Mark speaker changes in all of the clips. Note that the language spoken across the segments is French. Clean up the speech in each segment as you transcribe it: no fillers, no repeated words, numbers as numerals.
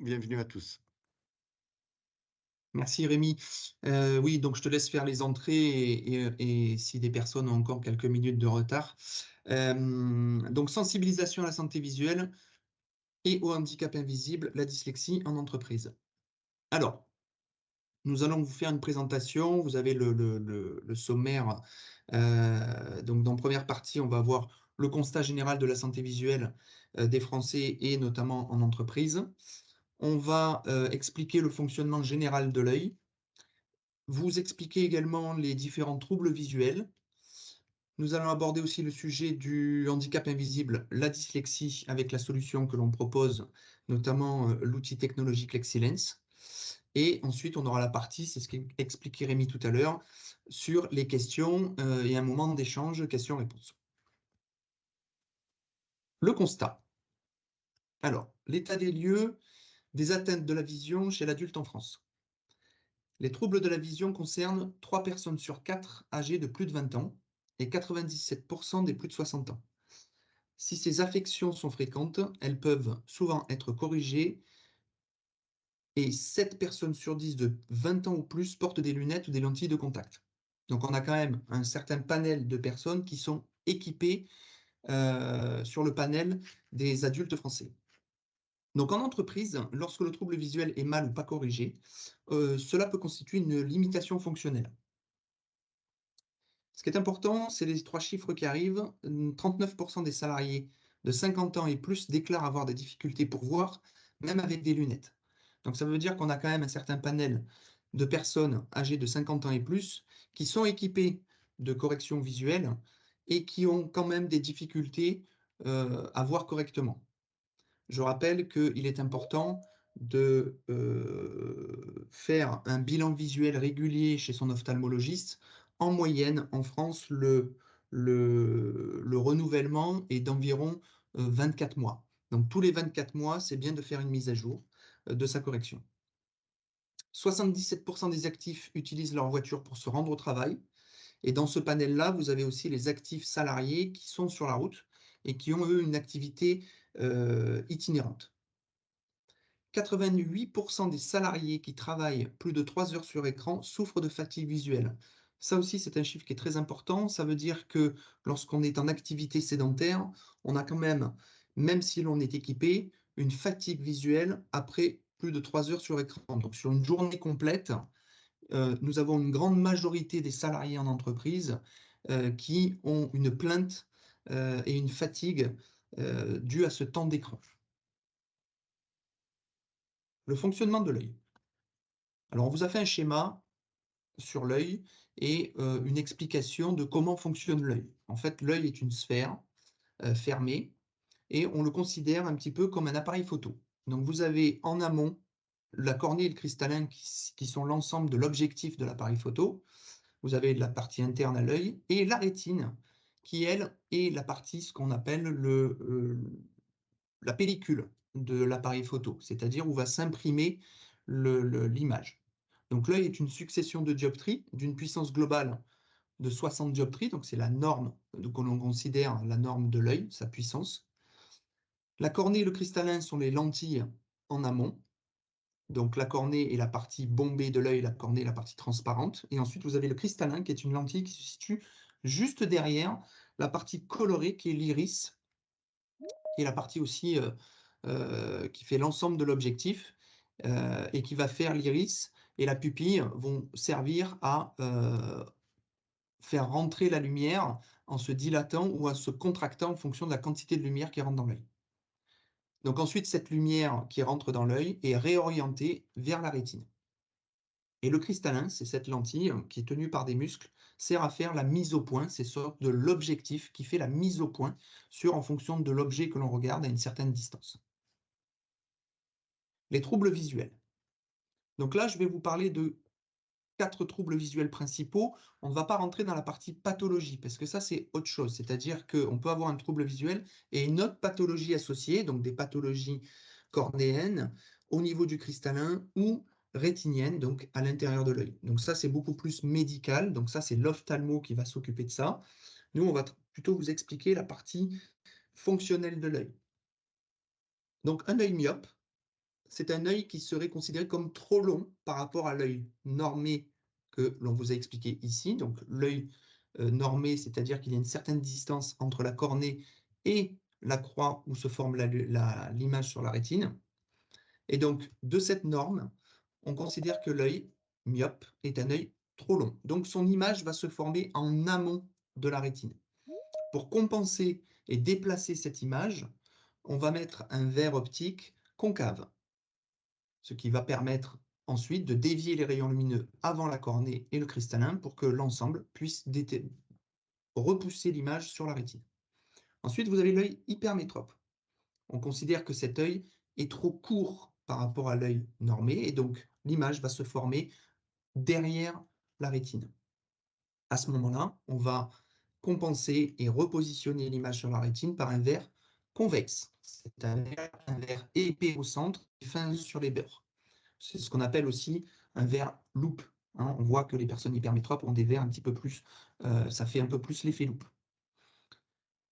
Speaker 1: Bienvenue à tous.
Speaker 2: Merci Rémi. Oui, donc je te laisse faire les entrées et si des personnes ont encore quelques minutes de retard. Donc sensibilisation à la santé visuelle et au handicap invisible, la dyslexie en entreprise. Alors, nous allons vous faire une présentation. Vous avez le sommaire. Donc dans la première partie, on va voir le constat général de la santé visuelle des Français et notamment en entreprise. On va expliquer le fonctionnement général de l'œil. Vous expliquez également les différents troubles visuels. Nous allons aborder aussi le sujet du handicap invisible, la dyslexie, avec la solution que l'on propose, notamment l'outil technologique Lexilens. Et ensuite, on aura la partie, c'est ce qu'expliquait Rémi tout à l'heure, sur les questions et un moment d'échange, questions-réponses. Le constat. Alors, l'état des lieux des atteintes de la vision chez l'adulte en France. Les troubles de la vision concernent 3 personnes sur 4 âgées de plus de 20 ans et 97% des plus de 60 ans. Si ces affections sont fréquentes, elles peuvent souvent être corrigées et 7 personnes sur 10 de 20 ans ou plus portent des lunettes ou des lentilles de contact. Donc on a quand même un certain panel de personnes qui sont équipées sur le panel des adultes français. Donc en entreprise, lorsque le trouble visuel est mal ou pas corrigé, cela peut constituer une limitation fonctionnelle. Ce qui est important, c'est les 3 chiffres qui arrivent. 39% des salariés de 50 ans et plus déclarent avoir des difficultés pour voir, même avec des lunettes. Donc ça veut dire qu'on a quand même un certain panel de personnes âgées de 50 ans et plus qui sont équipées de correction visuelle et qui ont quand même des difficultés à voir correctement. Je rappelle qu'il est important de faire un bilan visuel régulier chez son ophtalmologiste. En moyenne, en France, le renouvellement est d'environ 24 mois. Donc tous les 24 mois, c'est bien de faire une mise à jour de sa correction. 77% des actifs utilisent leur voiture pour se rendre au travail. Et dans ce panel-là, vous avez aussi les actifs salariés qui sont sur la route et qui ont, eux, une activité itinérante. 88% des salariés qui travaillent plus de 3 heures sur écran souffrent de fatigue visuelle. Ça aussi, c'est un chiffre qui est très important. Ça veut dire que lorsqu'on est en activité sédentaire, on a quand même si l'on est équipé, une fatigue visuelle après plus de 3 heures sur écran. Donc sur une journée complète, nous avons une grande majorité des salariés en entreprise qui ont une plainte et une fatigue due à ce temps d'écran. Le fonctionnement de l'œil. Alors, on vous a fait un schéma sur l'œil et une explication de comment fonctionne l'œil. En fait, l'œil est une sphère fermée et on le considère un petit peu comme un appareil photo. Donc, vous avez en amont la cornée et le cristallin qui sont l'ensemble de l'objectif de l'appareil photo. Vous avez la partie interne à l'œil et la rétine qui, elle, est la partie, ce qu'on appelle la pellicule de l'appareil photo, c'est-à-dire où va s'imprimer l'image. Donc l'œil est une succession de dioptries d'une puissance globale de 60 dioptries, donc c'est la norme que l'on considère la norme de l'œil, sa puissance. La cornée et le cristallin sont les lentilles en amont. Donc la cornée est la partie bombée de l'œil, la cornée est la partie transparente. Et ensuite, vous avez le cristallin qui est une lentille qui se situe juste derrière la partie colorée qui est l'iris, qui est la partie aussi qui fait l'ensemble de l'objectif et qui va faire l'iris et la pupille vont servir à faire rentrer la lumière en se dilatant ou en se contractant en fonction de la quantité de lumière qui rentre dans l'œil. Donc ensuite, cette lumière qui rentre dans l'œil est réorientée vers la rétine. Et le cristallin, c'est cette lentille qui est tenue par des muscles, sert à faire la mise au point, c'est sorte de l'objectif qui fait la mise au point en fonction de l'objet que l'on regarde à une certaine distance. Les troubles visuels. Donc là, je vais vous parler de 4 troubles visuels principaux. On ne va pas rentrer dans la partie pathologie, parce que ça, c'est autre chose. C'est-à-dire qu'on peut avoir un trouble visuel et une autre pathologie associée, donc des pathologies cornéennes au niveau du cristallin ou rétinienne, donc à l'intérieur de l'œil. Donc ça, c'est beaucoup plus médical. Donc ça, c'est l'ophtalmo qui va s'occuper de ça. Nous, on va plutôt vous expliquer la partie fonctionnelle de l'œil. Donc un œil myope, c'est un œil qui serait considéré comme trop long par rapport à l'œil normé que l'on vous a expliqué ici. Donc l'œil normé, c'est-à-dire qu'il y a une certaine distance entre la cornée et la croix où se forme l'image sur la rétine. Et donc, de cette norme, on considère que l'œil myope est un œil trop long. Donc son image va se former en amont de la rétine. Pour compenser et déplacer cette image, on va mettre un verre optique concave, ce qui va permettre ensuite de dévier les rayons lumineux avant la cornée et le cristallin pour que l'ensemble puisse repousser l'image sur la rétine. Ensuite, vous avez l'œil hypermétrope. On considère que cet œil est trop court par rapport à l'œil normé et donc l'image va se former derrière la rétine. À ce moment-là, on va compenser et repositionner l'image sur la rétine par un verre convexe. C'est un verre épais au centre et fin sur les bords. C'est ce qu'on appelle aussi un verre loupe. Hein. On voit que les personnes hypermétropes ont des verres un petit peu plus, ça fait un peu plus l'effet loupe.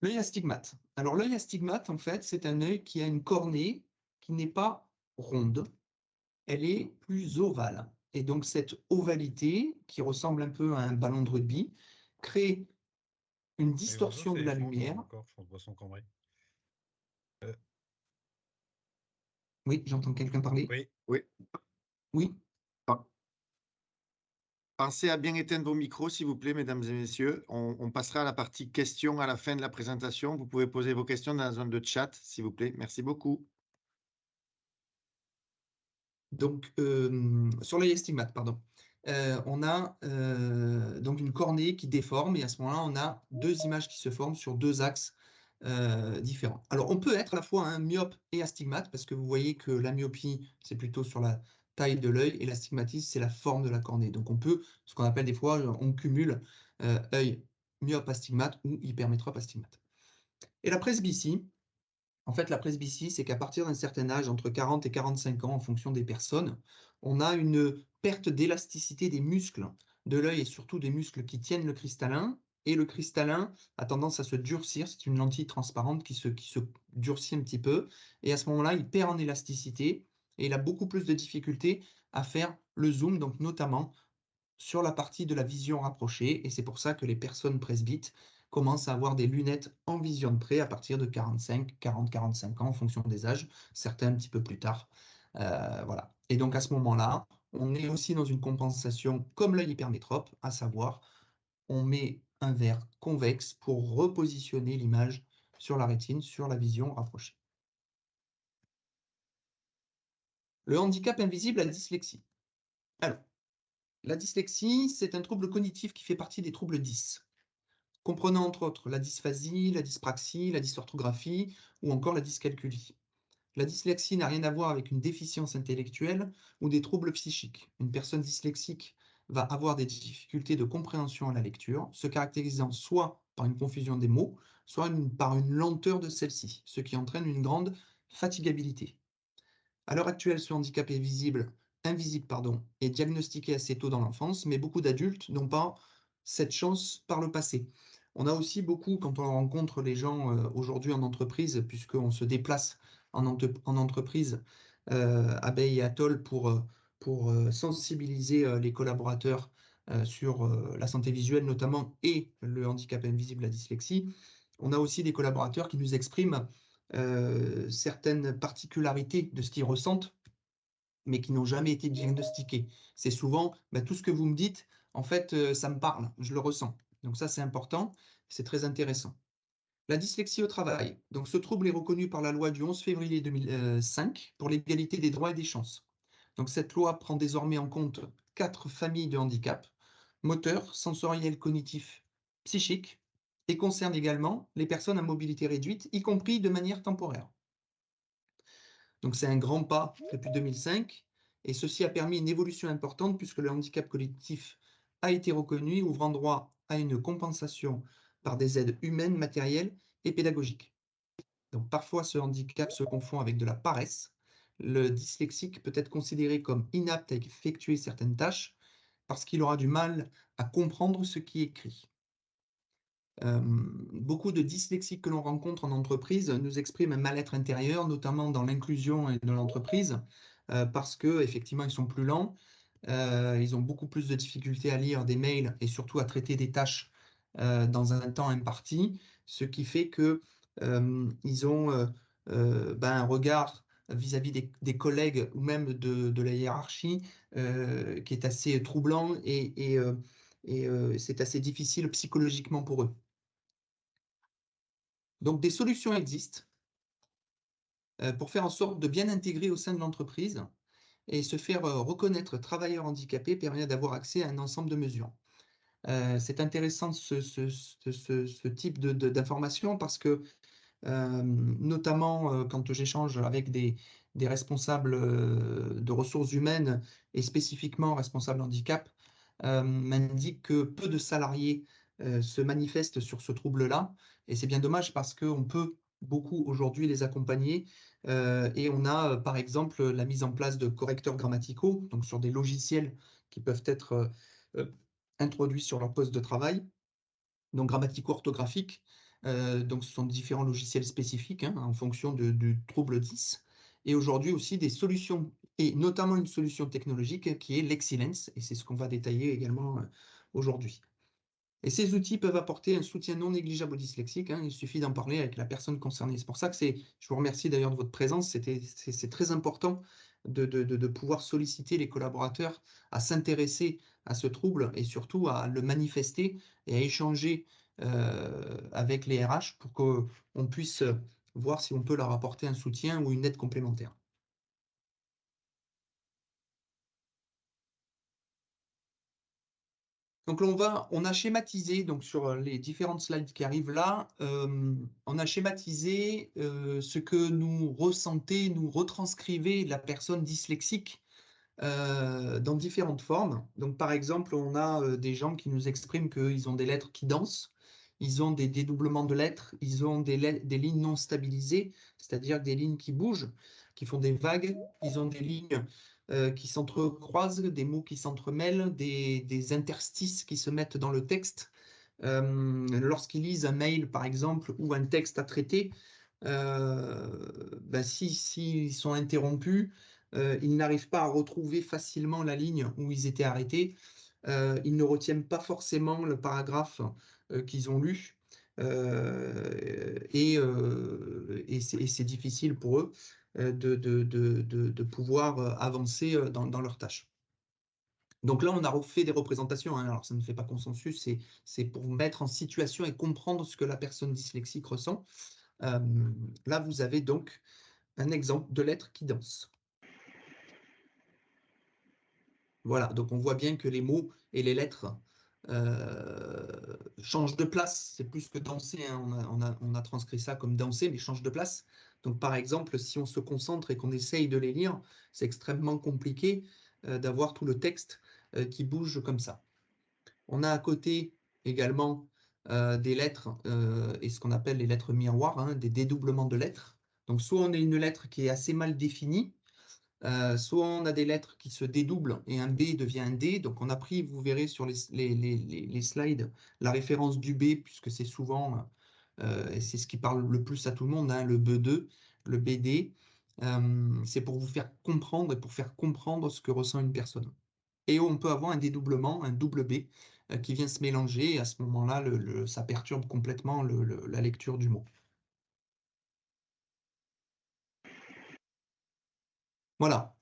Speaker 2: L'œil astigmate. Alors l'œil astigmate, en fait, c'est un œil qui a une cornée qui n'est pas ronde, elle est plus ovale. Et donc cette ovalité, qui ressemble un peu à un ballon de rugby, crée une
Speaker 1: Les oiseaux,
Speaker 2: distorsion
Speaker 1: c'est
Speaker 2: de
Speaker 1: les
Speaker 2: la
Speaker 1: chambres ou
Speaker 2: lumière.
Speaker 1: encore poisson cambré? Euh,
Speaker 2: Oui, j'entends quelqu'un parler.
Speaker 1: oui,
Speaker 3: Oui.
Speaker 2: Oui,
Speaker 3: Ah. Pensez à bien éteindre vos micros, s'il vous plaît, mesdames et messieurs. On passera à la partie questions à la fin de la présentation. Vous pouvez poser vos questions dans la zone de chat, s'il vous plaît. Merci beaucoup.
Speaker 2: donc sur l'œil astigmate, pardon. On a donc une cornée qui déforme et à ce moment-là, on a deux images qui se forment sur deux axes différents. Alors, on peut être à la fois un myope et astigmate parce que vous voyez que la myopie, c'est plutôt sur la taille de l'œil et l'astigmatisme, c'est la forme de la cornée. Donc, on peut, ce qu'on appelle des fois, on cumule œil myope astigmate ou hypermétrope astigmate. Et la presbytie, en fait, la presbytie, c'est qu'à partir d'un certain âge, entre 40 et 45 ans, en fonction des personnes, on a une perte d'élasticité des muscles de l'œil et surtout des muscles qui tiennent le cristallin. Et le cristallin a tendance à se durcir. C'est une lentille transparente qui se durcit un petit peu. Et à ce moment-là, il perd en élasticité et il a beaucoup plus de difficultés à faire le zoom, donc notamment sur la partie de la vision rapprochée. Et c'est pour ça que les personnes presbytes commencent à avoir des lunettes en vision de près à partir de 45, 40, 45 ans en fonction des âges, certains un petit peu plus tard. Voilà. Et donc à ce moment-là, on est aussi dans une compensation comme l'œil hypermétrope, à savoir on met un verre convexe pour repositionner l'image sur la rétine, sur la vision rapprochée. Le handicap invisible, la dyslexie. Alors, la dyslexie, c'est un trouble cognitif qui fait partie des troubles 10. Comprenant entre autres la dysphasie, la dyspraxie, la dysorthographie ou encore la dyscalculie. La dyslexie n'a rien à voir avec une déficience intellectuelle ou des troubles psychiques. Une personne dyslexique va avoir des difficultés de compréhension à la lecture, se caractérisant soit par une confusion des mots, soit par une lenteur de celle-ci, ce qui entraîne une grande fatigabilité. À l'heure actuelle, ce handicap est invisible, est diagnostiqué assez tôt dans l'enfance, mais beaucoup d'adultes n'ont pas cette chance par le passé. On a aussi beaucoup, quand on rencontre les gens aujourd'hui en entreprise, puisqu'on se déplace en entreprise à Bay et Atoll pour sensibiliser les collaborateurs sur la santé visuelle notamment et le handicap invisible, la dyslexie, on a aussi des collaborateurs qui nous expriment certaines particularités de ce qu'ils ressentent, mais qui n'ont jamais été diagnostiquées. C'est souvent, bah, tout ce que vous me dites, en fait, ça me parle, je le ressens. Donc ça, c'est important, c'est très intéressant. La dyslexie au travail. Donc ce trouble est reconnu par la loi du 11 février 2005 pour l'égalité des droits et des chances. Donc cette loi prend désormais en compte 4 familles de handicaps, moteur, sensoriel, cognitif, psychique, et concerne également les personnes à mobilité réduite, y compris de manière temporaire. Donc c'est un grand pas depuis 2005, et ceci a permis une évolution importante puisque le handicap collectif a été reconnu, ouvrant droit à une compensation par des aides humaines, matérielles et pédagogiques. Donc parfois ce handicap se confond avec de la paresse. Le dyslexique peut être considéré comme inapte à effectuer certaines tâches parce qu'il aura du mal à comprendre ce qui est écrit. Beaucoup de dyslexiques que l'on rencontre en entreprise nous expriment un mal-être intérieur, notamment dans l'inclusion de l'entreprise, parce qu'effectivement, ils sont plus lents, ils ont beaucoup plus de difficultés à lire des mails et surtout à traiter des tâches dans un temps imparti, ce qui fait qu'ils ont un regard vis-à-vis des collègues ou même de la hiérarchie qui est assez troublant et c'est assez difficile psychologiquement pour eux. Donc des solutions existent pour faire en sorte de bien intégrer au sein de l'entreprise et se faire reconnaître travailleur handicapé permet d'avoir accès à un ensemble de mesures. C'est intéressant ce type d'information parce que notamment quand j'échange avec des responsables de ressources humaines et spécifiquement responsables handicap, m'indiquent que peu de salariés se manifestent sur ce trouble-là. Et c'est bien dommage parce qu'on peut beaucoup aujourd'hui les accompagner. Et on a par exemple la mise en place de correcteurs grammaticaux, donc sur des logiciels qui peuvent être introduits sur leur poste de travail, donc grammatico-orthographiques. Donc ce sont différents logiciels spécifiques en fonction du trouble 10. Et aujourd'hui aussi des solutions, et notamment une solution technologique qui est l'Excellence, et c'est ce qu'on va détailler également aujourd'hui. Et ces outils peuvent apporter un soutien non négligeable aux dyslexiques, il suffit d'en parler avec la personne concernée. C'est pour ça que je vous remercie d'ailleurs de votre présence, c'est très important de pouvoir solliciter les collaborateurs à s'intéresser à ce trouble et surtout à le manifester et à échanger avec les RH pour qu'on puisse voir si on peut leur apporter un soutien ou une aide complémentaire. Donc on a schématisé, donc sur les différentes slides qui arrivent là, on a schématisé ce que nous retranscrivait la personne dyslexique dans différentes formes. Donc par exemple, on a des gens qui nous expriment qu'ils ont des lettres qui dansent, ils ont des dédoublements de lettres, ils ont des lignes non stabilisées, c'est-à-dire des lignes qui bougent, qui font des vagues, ils ont des lignes qui s'entrecroisent, des mots qui s'entremêlent, des interstices qui se mettent dans le texte. Lorsqu'ils lisent un mail, par exemple, ou un texte à traiter, s'ils sont interrompus, ils n'arrivent pas à retrouver facilement la ligne où ils étaient arrêtés. Ils ne retiennent pas forcément le paragraphe qu'ils ont lu. Et c'est difficile pour eux de pouvoir avancer dans leurs tâches. Donc là, on a fait des représentations, alors ça ne fait pas consensus, c'est pour vous mettre en situation et comprendre ce que la personne dyslexique ressent. Là, vous avez donc un exemple de lettres qui dansent. Voilà, donc on voit bien que les mots et les lettres changent de place. C'est plus que danser, on a transcrit ça comme danser, mais changent de place. Donc par exemple, si on se concentre et qu'on essaye de les lire, c'est extrêmement compliqué d'avoir tout le texte qui bouge comme ça. On a à côté également des lettres et ce qu'on appelle les lettres miroirs, des dédoublements de lettres. Donc soit on a une lettre qui est assez mal définie, soit on a des lettres qui se dédoublent et un B devient un D. Donc on a pris, vous verrez sur les slides, la référence du B, puisque c'est souvent, et c'est ce qui parle le plus à tout le monde, le B2, le BD. C'est pour vous faire comprendre et pour faire comprendre ce que ressent une personne. Et on peut avoir un dédoublement, un double B, qui vient se mélanger, et à ce moment-là, ça perturbe complètement la lecture du mot. Voilà.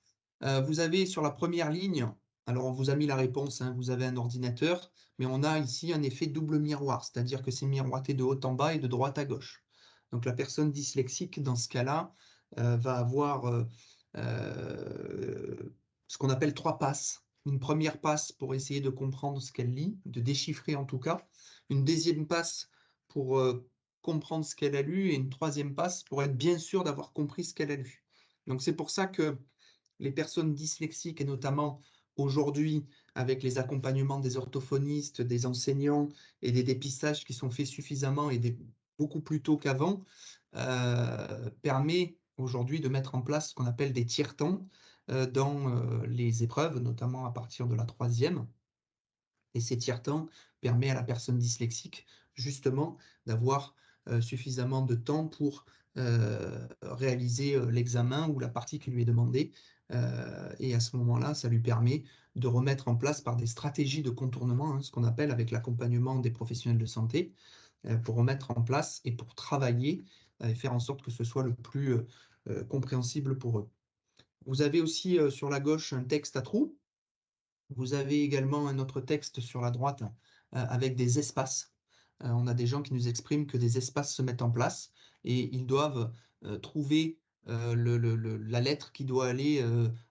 Speaker 2: Vous avez sur la première ligne, alors on vous a mis la réponse, vous avez un ordinateur, mais on a ici un effet double miroir, c'est-à-dire que c'est miroité de haut en bas et de droite à gauche. Donc la personne dyslexique, dans ce cas-là, va avoir ce qu'on appelle 3 passes. Une première passe pour essayer de comprendre ce qu'elle lit, de déchiffrer en tout cas. Une deuxième passe pour comprendre ce qu'elle a lu et une troisième passe pour être bien sûr d'avoir compris ce qu'elle a lu. Donc c'est pour ça que les personnes dyslexiques, et notamment aujourd'hui avec les accompagnements des orthophonistes, des enseignants et des dépistages qui sont faits suffisamment et beaucoup plus tôt qu'avant, permet aujourd'hui de mettre en place ce qu'on appelle des tiers-temps dans les épreuves, notamment à partir de la 3e. Et ces tiers-temps permettent à la personne dyslexique justement d'avoir suffisamment de temps pour réaliser l'examen ou la partie qui lui est demandée. Et à ce moment-là, ça lui permet de remettre en place par des stratégies de contournement, hein, ce qu'on appelle avec l'accompagnement des professionnels de santé, pour remettre en place et pour travailler et faire en sorte que ce soit le plus compréhensible pour eux. Vous avez aussi sur la gauche un texte à trous. Vous avez également un autre texte sur la droite avec des espaces. On a des gens qui nous expriment que des espaces se mettent en place et ils doivent trouver la lettre qui doit aller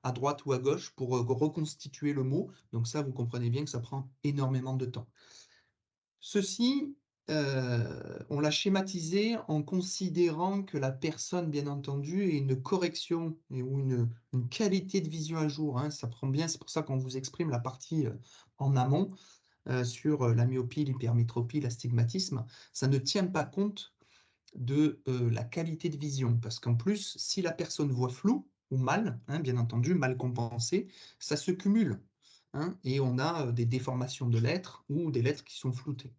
Speaker 2: à droite ou à gauche pour reconstituer le mot. Donc ça, vous comprenez bien que ça prend énormément de temps. Ceci, on l'a schématisé en considérant que la personne, bien entendu, ait une correction ou une qualité de vision à jour, hein. Ça prend bien, c'est pour ça qu'on vous exprime la partie en amont sur la myopie, l'hypermétropie, l'astigmatisme. Ça ne tient pas compte de la qualité de vision, parce qu'en plus, si la personne voit flou ou mal, hein, bien entendu, mal compensé, ça se cumule, hein, et on a des déformations de lettres ou des lettres qui sont floutées.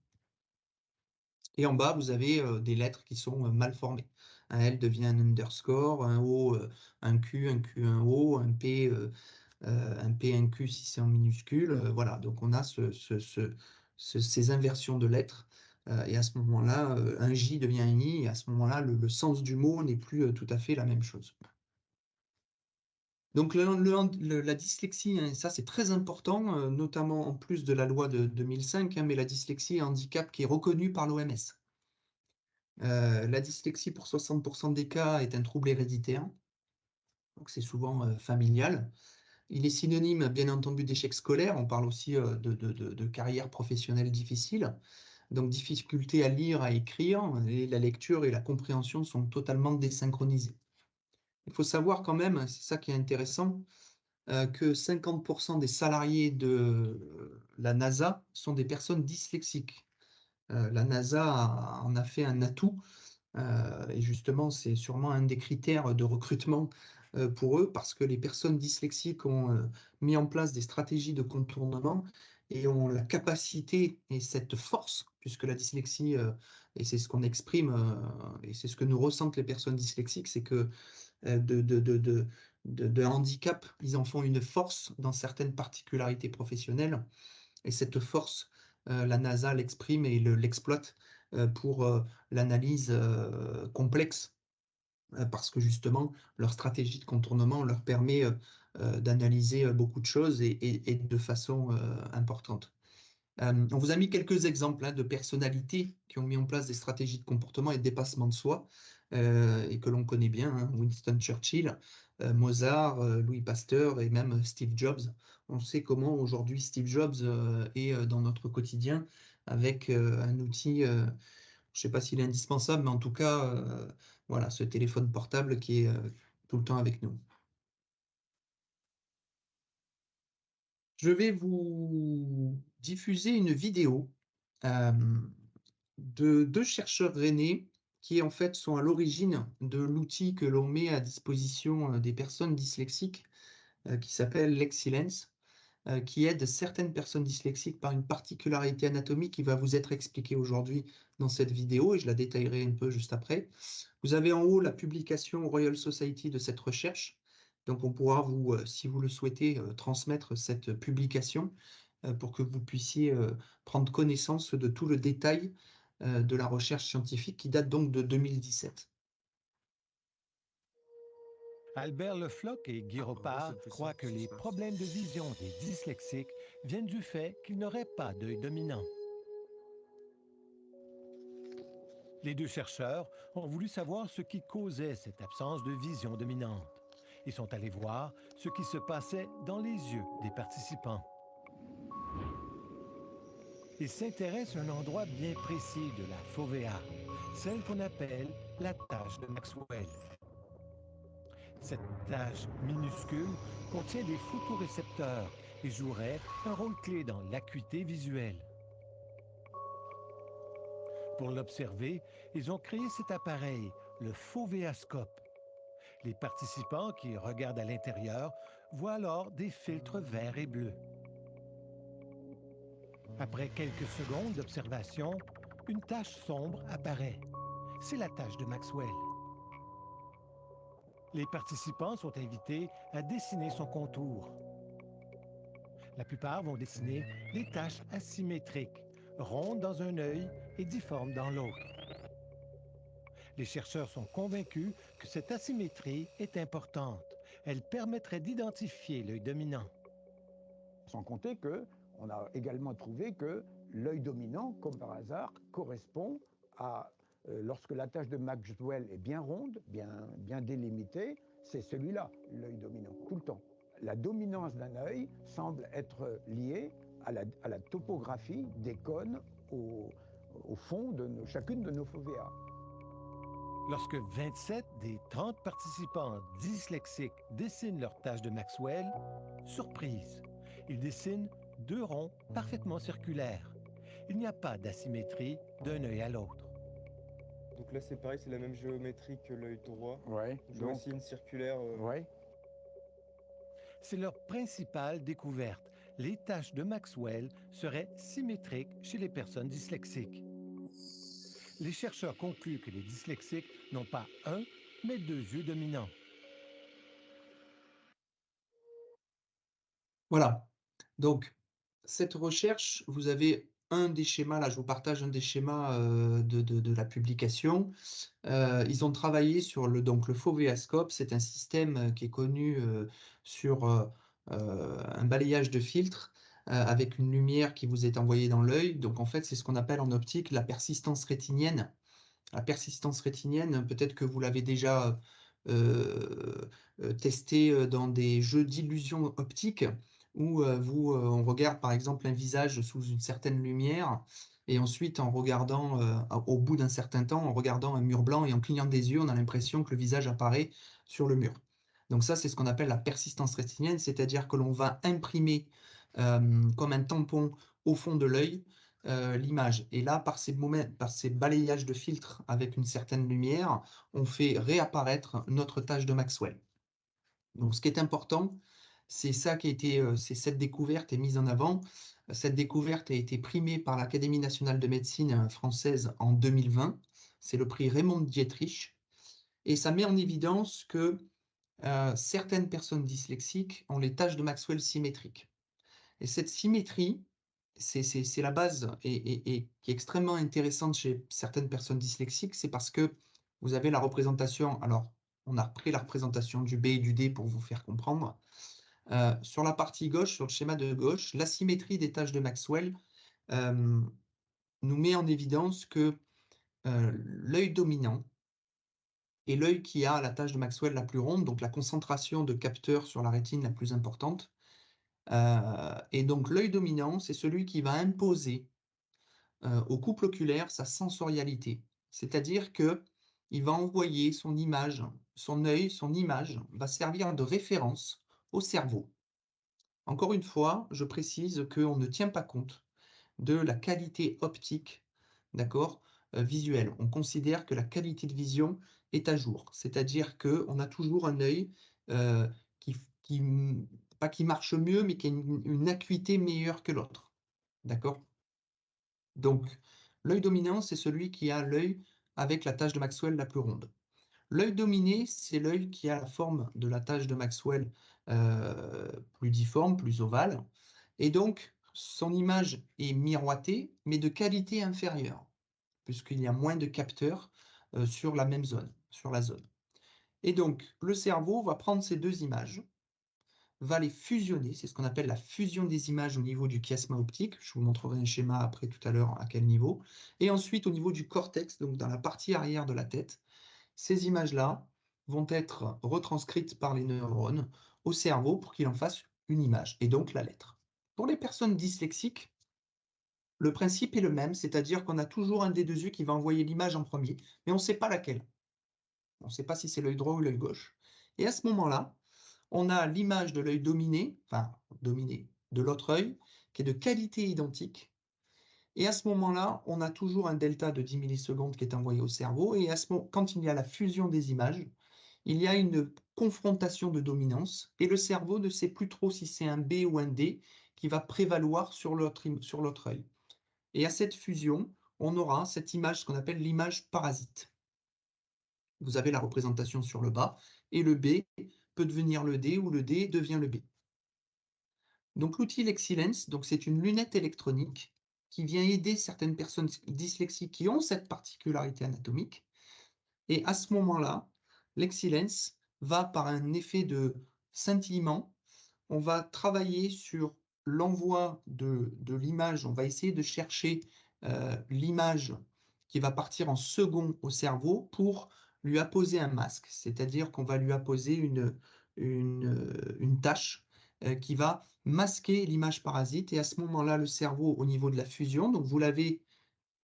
Speaker 2: Et en bas, vous avez des lettres qui sont mal formées. Un L devient un underscore, un O, un Q, un O, un P, un Q si c'est en minuscule. Voilà, donc on a ces inversions de lettres. Et à ce moment-là, un J devient un I, et à ce moment-là, le sens du mot n'est plus tout à fait la même chose. Donc la dyslexie, hein, ça c'est très important, notamment en plus de la loi de 2005, hein, mais la dyslexie est un handicap qui est reconnu par l'OMS. La dyslexie, pour 60% des cas, est un trouble héréditaire, donc c'est souvent familial. Il est synonyme, bien entendu, d'échec scolaire. On parle aussi de carrière professionnelle difficile. Donc, difficulté à lire, à écrire, et la lecture et la compréhension sont totalement désynchronisées. Il faut savoir quand même, c'est ça qui est intéressant, que 50% des salariés de la NASA sont des personnes dyslexiques. La NASA en a fait un atout. Et justement, c'est sûrement un des critères de recrutement pour eux, parce que les personnes dyslexiques ont mis en place des stratégies de contournement et ont la capacité et cette force, puisque la dyslexie, et c'est ce qu'on exprime, et c'est ce que nous ressentent les personnes dyslexiques, c'est que de handicap, ils en font une force dans certaines particularités professionnelles. Et cette force, la NASA l'exprime et l'exploite pour l'analyse complexe, parce que justement, leur stratégie de contournement leur permet d'analyser beaucoup de choses et de façon importante. On vous a mis quelques exemples, hein, de personnalités qui ont mis en place des stratégies de comportement et de dépassement de soi, et que l'on connaît bien, hein, Winston Churchill, Mozart, Louis Pasteur et même Steve Jobs. On sait comment aujourd'hui Steve Jobs est dans notre quotidien avec un outil, je ne sais pas s'il est indispensable, mais en tout cas, voilà, ce téléphone portable qui est tout le temps avec nous. Je vais vous diffuser une vidéo de deux chercheurs rennais qui en fait sont à l'origine de l'outil que l'on met à disposition des personnes dyslexiques, qui s'appelle Lexilens, qui aide certaines personnes dyslexiques par une particularité anatomique qui va vous être expliquée aujourd'hui dans cette vidéo, et je la détaillerai un peu juste après. Vous avez en haut la publication Royal Society de cette recherche. Donc on pourra vous, si vous le souhaitez, transmettre cette publication pour que vous puissiez prendre connaissance de tout le détail de la recherche scientifique qui date donc de 2017.
Speaker 4: Albert Le Floch et Guy Ropard croient que les problèmes de vision des dyslexiques viennent du fait qu'ils n'auraient pas d'œil dominant. Les deux chercheurs ont voulu savoir ce qui causait cette absence de vision dominante. Ils sont allés voir ce qui se passait dans les yeux des participants. Ils s'intéressent à un endroit bien précis de la fovea, celle qu'on appelle la tache de Maxwell. Cette tache minuscule contient des photorécepteurs et jouerait un rôle clé dans l'acuité visuelle. Pour l'observer, ils ont créé cet appareil, le fovéascope. Les participants qui regardent à l'intérieur voient alors des filtres verts et bleus. Après quelques secondes d'observation, une tache sombre apparaît. C'est la tache de Maxwell. Les participants sont invités à dessiner son contour. La plupart vont dessiner des taches asymétriques, rondes dans un œil et difformes dans l'autre. Les chercheurs sont convaincus que cette asymétrie est importante. Elle permettrait d'identifier l'œil dominant.
Speaker 5: Sans compter qu'on a également trouvé que l'œil dominant, comme par hasard, correspond à, lorsque la tache de Maxwell est bien ronde, bien délimitée, c'est celui-là, l'œil dominant, tout le temps. La dominance d'un œil semble être liée à la topographie des cônes au fond de chacune de nos fovéas.
Speaker 4: Lorsque 27 des 30 participants dyslexiques dessinent leur tâche de Maxwell, surprise, ils dessinent 2 ronds parfaitement circulaires. Il n'y a pas d'asymétrie d'un œil à l'autre.
Speaker 6: Donc là c'est pareil, c'est la même géométrie que l'œil droit.
Speaker 5: Ouais,
Speaker 6: Je vois aussi une circulaire.
Speaker 5: ouais.
Speaker 4: C'est leur principale découverte. Les tâches de Maxwell seraient symétriques chez les personnes dyslexiques. Les chercheurs concluent que les dyslexiques n'ont pas un, mais 2 yeux dominants.
Speaker 2: Voilà. Donc, cette recherche, vous avez un des schémas, là je vous partage un des schémas de la publication. Ils ont travaillé sur le fovéascope, c'est un système qui est connu sur un balayage de filtre avec une lumière qui vous est envoyée dans l'œil. Donc en fait, c'est ce qu'on appelle en optique la persistance rétinienne. La persistance rétinienne, peut-être que vous l'avez déjà testé dans des jeux d'illusion optique, où on regarde par exemple un visage sous une certaine lumière, et ensuite en regardant, au bout d'un certain temps, en regardant un mur blanc et en clignant des yeux, on a l'impression que le visage apparaît sur le mur. Donc ça, c'est ce qu'on appelle la persistance rétinienne, c'est-à-dire que l'on va imprimer comme un tampon au fond de l'œil l'image. Et là, par ces balayages de filtres avec une certaine lumière, on fait réapparaître notre tâche de Maxwell. Donc ce qui est important, c'est cette découverte est mise en avant. Cette découverte a été primée par l'Académie nationale de médecine française en 2020. C'est le prix Raymond Dietrich. Et ça met en évidence que certaines personnes dyslexiques ont les tâches de Maxwell symétriques. Et cette symétrie, c'est la base et qui est extrêmement intéressante chez certaines personnes dyslexiques, c'est parce que vous avez la représentation, alors on a repris la représentation du B et du D pour vous faire comprendre. Sur la partie gauche, sur le schéma de gauche, l'asymétrie des tâches de Maxwell nous met en évidence que l'œil dominant est l'œil qui a la tâche de Maxwell la plus ronde, donc la concentration de capteurs sur la rétine la plus importante. Et donc l'œil dominant, c'est celui qui va imposer au couple oculaire sa sensorialité. C'est-à-dire qu'il va envoyer son image, son œil, son image va servir de référence au cerveau. Encore une fois, je précise qu'on ne tient pas compte de la qualité optique, d'accord, visuelle. On considère que la qualité de vision est à jour. C'est-à-dire qu'on a toujours un œil pas qui marche mieux, mais qui a une acuité meilleure que l'autre. D'accord? Donc, l'œil dominant, c'est celui qui a l'œil avec la tâche de Maxwell la plus ronde. L'œil dominé, c'est l'œil qui a la forme de la tâche de Maxwell plus difforme, plus ovale. Et donc, son image est miroitée, mais de qualité inférieure, puisqu'il y a moins de capteurs sur la même zone, sur la zone. Et donc, le cerveau va prendre ces deux images, va les fusionner, c'est ce qu'on appelle la fusion des images au niveau du chiasma optique, je vous montrerai un schéma après tout à l'heure à quel niveau, et ensuite au niveau du cortex, donc dans la partie arrière de la tête, ces images-là vont être retranscrites par les neurones au cerveau pour qu'il en fasse une image, et donc la lettre. Pour les personnes dyslexiques, le principe est le même, c'est-à-dire qu'on a toujours un des deux yeux qui va envoyer l'image en premier, mais on ne sait pas laquelle. On ne sait pas si c'est l'œil droit ou l'œil gauche. Et à ce moment-là, on a l'image de l'œil dominé, de l'autre œil, qui est de qualité identique. Et à ce moment-là, on a toujours un delta de 10 millisecondes qui est envoyé au cerveau. Et quand il y a la fusion des images, il y a une confrontation de dominance. Et le cerveau ne sait plus trop si c'est un B ou un D qui va prévaloir sur l'autre œil. Et à cette fusion, on aura cette image, ce qu'on appelle l'image parasite. Vous avez la représentation sur le bas, et le B peut devenir le D, ou le D devient le B. Donc l'outil LexiLens, c'est une lunette électronique qui vient aider certaines personnes dyslexiques qui ont cette particularité anatomique. Et à ce moment-là, LexiLens va, par un effet de scintillement, on va travailler sur l'envoi de l'image. On va essayer de chercher l'image qui va partir en second au cerveau pour lui apposer un masque. C'est-à-dire qu'on va lui apposer une tâche qui va masquer l'image parasite. Et à ce moment-là, le cerveau, au niveau de la fusion, donc vous l'avez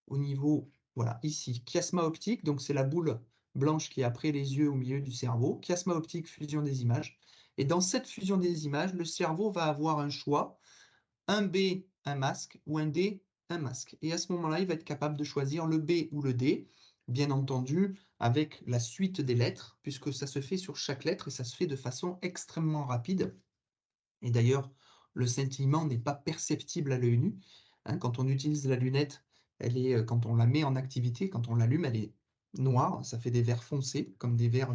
Speaker 2: au niveau, voilà, ici, chiasma optique, donc c'est la boule blanche qui est après les yeux au milieu du cerveau, chiasma optique, fusion des images. Et dans cette fusion des images, le cerveau va avoir un choix, un B, un masque, ou un D, un masque. Et à ce moment-là, il va être capable de choisir le B ou le D, bien entendu, avec la suite des lettres, puisque ça se fait sur chaque lettre et ça se fait de façon extrêmement rapide. Et d'ailleurs, le scintillement n'est pas perceptible à l'œil nu. Quand on utilise la lunette, quand on la met en activité, quand on l'allume, elle est noire, ça fait des verres foncés, comme des verres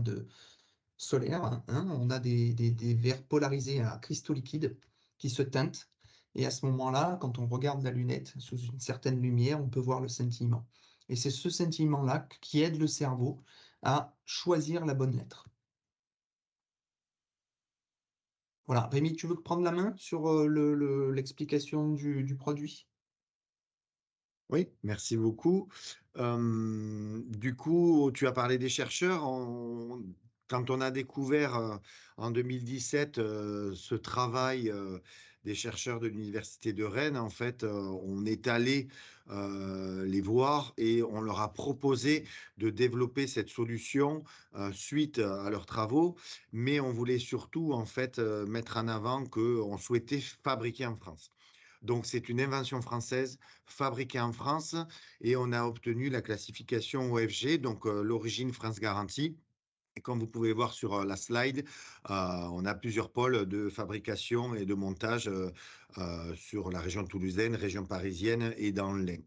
Speaker 2: solaires. On a des verres polarisés à cristaux liquides qui se teintent. Et à ce moment-là, quand on regarde la lunette sous une certaine lumière, on peut voir le scintillement. Et c'est ce scintillement-là qui aide le cerveau à choisir la bonne lettre. Voilà. Rémi, tu veux prendre la main sur l'explication du produit?
Speaker 3: Oui, merci beaucoup. Du coup, tu as parlé des chercheurs. Quand on a découvert en 2017 ce travail des chercheurs de l'Université de Rennes, en fait, on est allé les voir et on leur a proposé de développer cette solution suite à leurs travaux, mais on voulait surtout en fait mettre en avant qu'on souhaitait fabriquer en France. Donc, c'est une invention française fabriquée en France et on a obtenu la classification OFG, donc l'origine France Garantie. Et comme vous pouvez voir sur la slide, on a plusieurs pôles de fabrication et de montage sur la région toulousaine, région parisienne et dans l'Ain.